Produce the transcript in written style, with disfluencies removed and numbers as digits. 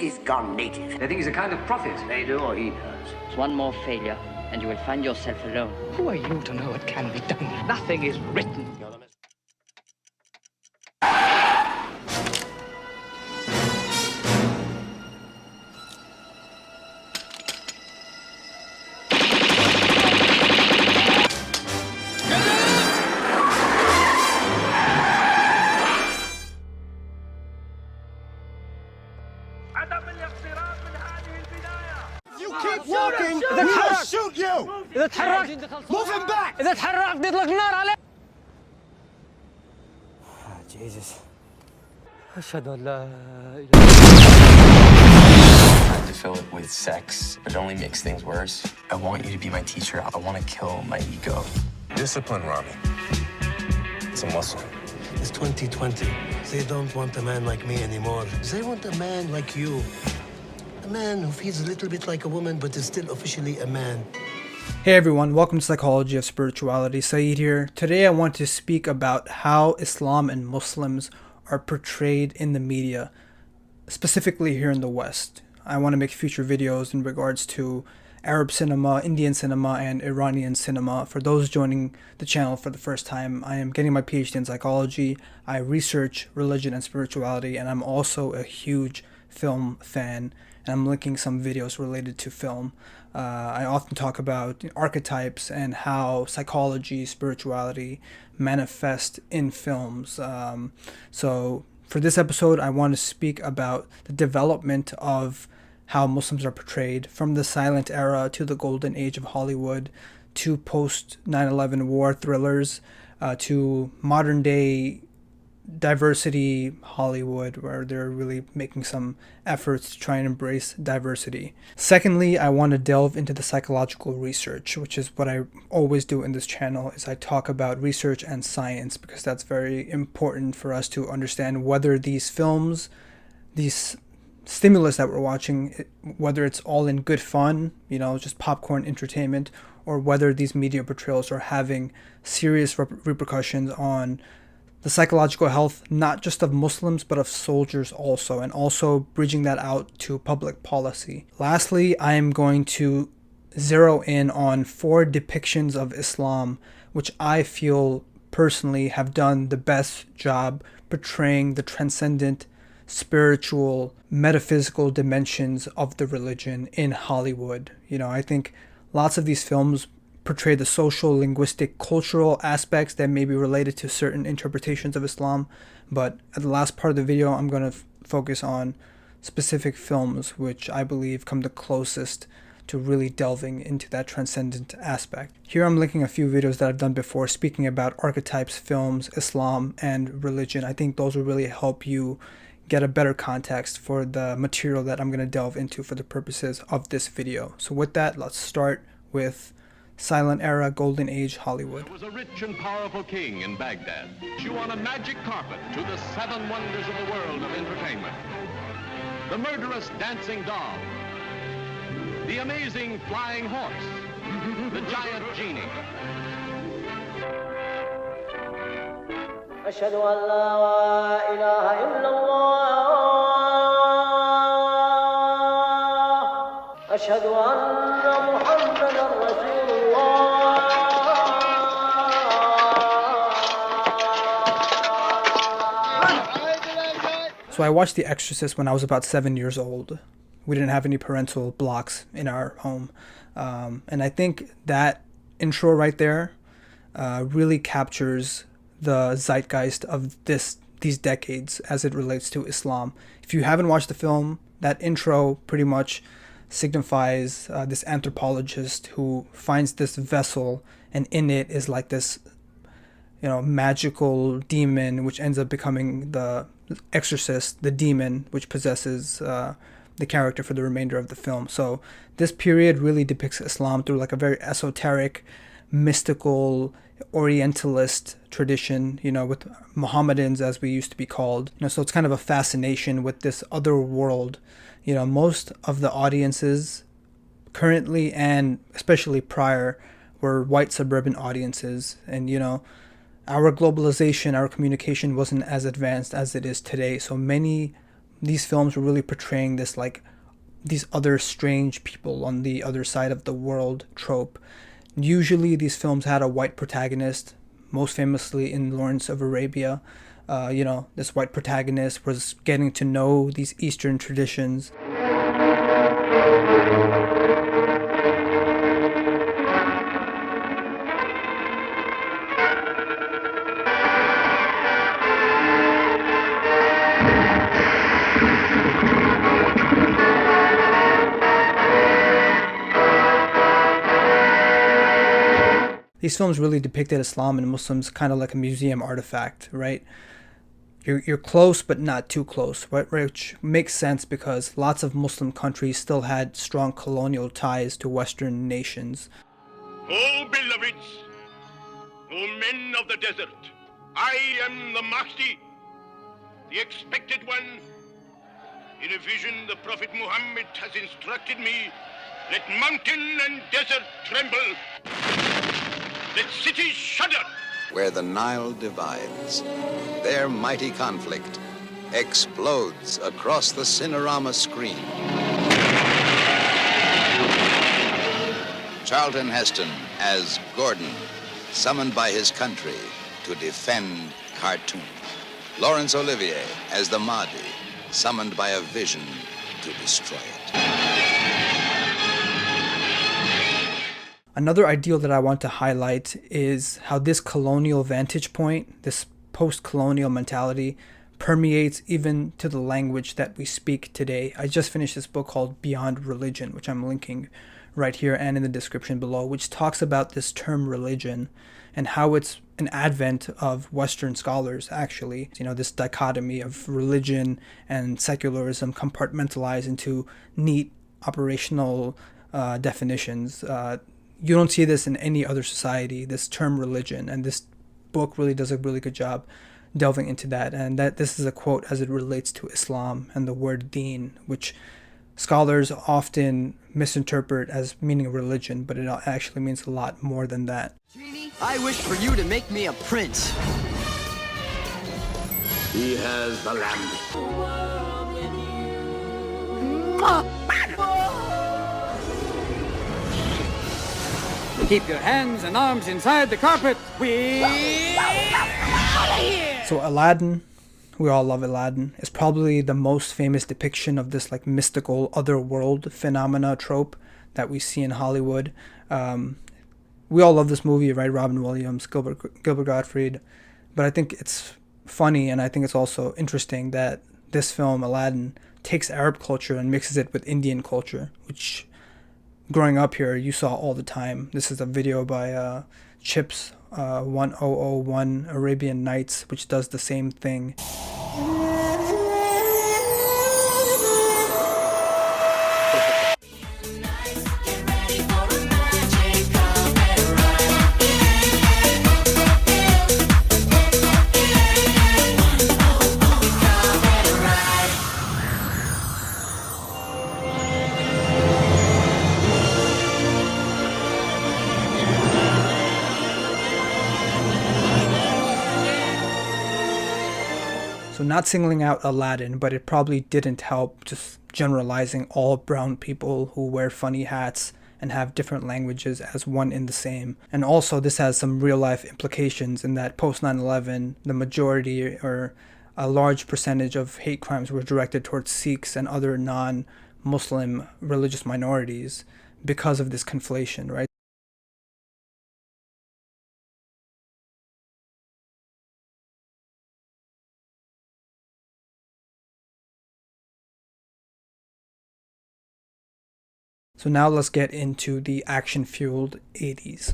he's gone native. They think he's a kind of prophet. They do, or he does. It's one more failure, and you will find yourself alone. Who are you to know what can be done? Nothing is written. You keep walking, he'll shoot you! إذا تحركت Move him back! إذا تحركت يطلق نار عليك. Jesus. أشهد أن لا إله. Trying to fill it with sex, but it only makes things worse. I want you to be my teacher. I want to kill my ego. Discipline, Rami. It's a muscle. It's 2020. They don't want a man like me anymore. They want a man like you. A man who feels a little bit like a woman, but is still officially a man. Hey everyone, welcome to Psychology of Spirituality. Saeed here. Today I want to speak about how Islam and Muslims are portrayed in the media, specifically here in the West. I want to make future videos in regards to Arab cinema, Indian cinema, and Iranian cinema. For those joining the channel for the first time, I am getting my PhD in psychology. I research religion and spirituality, and I'm also a huge film fan, and I'm linking some videos related to film. I often talk about archetypes and how psychology, spirituality manifest in films. So for this episode, I want to speak about the development of how Muslims are portrayed from the silent era to the golden age of Hollywood, to post 9/11 war thrillers, to modern day diversity Hollywood, where they're really making some efforts to try and embrace diversity. Secondly, I want to delve into the psychological research, which is what I always do in this channel, is I talk about research and science, because that's very important for us to understand whether these films, these stimulus that we're watching, whether it's all in good fun, just popcorn entertainment, or whether these media portrayals are having serious repercussions on the psychological health, not just of Muslims, but of soldiers also, and also bridging that out to public policy. Lastly, I am going to zero in on 4 depictions of Islam, which I feel personally have done the best job portraying the transcendent, spiritual, metaphysical dimensions of the religion in Hollywood. I think lots of these films portray the social, linguistic, cultural aspects that may be related to certain interpretations of Islam, but at the last part of the video, I'm going to focus on specific films which I believe come the closest to really delving into that transcendent aspect. Here I'm linking a few videos that I've done before speaking about archetypes, films, Islam, and religion. I think those will really help you get a better context for the material that I'm going to delve into for the purposes of this video. So with that, let's start with silent era, golden age Hollywood. There was a rich and powerful king in Baghdad. Chew on a magic carpet to the 7 wonders of the world of entertainment. The murderous dancing doll. The amazing flying horse. The giant genie. أشهد أن لا إله إلا الله أشهد أن محمدا رسول الله. So I watched The Exorcist when I was about 7 years old. We didn't have any parental blocks in our home. And I think that intro right there really captures the zeitgeist of these decades as it relates to Islam. If you haven't watched the film, that intro pretty much signifies this anthropologist who finds this vessel, and in it is like this magical demon, which ends up becoming the Exorcist, the demon which possesses the character for the remainder of the film. So this period really depicts Islam through like a very esoteric, mystical, Orientalist tradition, with Mohammedans, as we used to be called. So it's kind of a fascination with this other world. Most of the audiences currently, and especially prior, were white suburban audiences. And, our globalization, our communication wasn't as advanced as it is today. So many these films were really portraying this like these other strange people on the other side of the world trope. Usually these films had a white protagonist, most famously in Laurence of Arabia. This white protagonist was getting to know these Eastern traditions. These films really depicted Islam and Muslims kind of like a museum artifact, right? You're close, but not too close, right? Which makes sense because lots of Muslim countries still had strong colonial ties to Western nations. Oh, beloveds, oh, men of the desert, I am the Mahdi, the expected one. In a vision, the Prophet Muhammad has instructed me, let mountain and desert tremble, let cities shudder. Where the Nile divides, their mighty conflict explodes across the Cinerama screen. Charlton Heston as Gordon, summoned by his country to defend Khartoum. Laurence Olivier as the Mahdi, summoned by a vision to destroy it. Another ideal that I want to highlight is how this colonial vantage point, this post-colonial mentality, permeates even to the language that we speak today. I just finished this book called Beyond Religion, which I'm linking right here and in the description below, which talks about this term religion and how it's an advent of Western scholars, actually. This dichotomy of religion and secularism compartmentalized into neat operational definitions. You don't see this in any other society, this term religion, and this book really does a really good job delving into that. And that this is a quote as it relates to Islam and the word deen, which scholars often misinterpret as meaning religion, but it actually means a lot more than that. I wish for you to make me a prince. He has the lamb. Keep your hands and arms inside the carpet. We're out of here! So Aladdin, we all love Aladdin, is probably the most famous depiction of this like mystical otherworld phenomena trope that we see in Hollywood. We all love this movie, right? Robin Williams, Gilbert Gottfried. But I think it's funny, and I think it's also interesting that this film, Aladdin, takes Arab culture and mixes it with Indian culture, which growing up here you saw all the time. This is a video by Chips 1001 Arabian Nights, which does the same thing. So not singling out Aladdin, but it probably didn't help just generalizing all brown people who wear funny hats and have different languages as one in the same. And also this has some real life implications in that post 9/11, the majority or a large percentage of hate crimes were directed towards Sikhs and other non-Muslim religious minorities because of this conflation, right? So now let's get into the action-fueled 80s.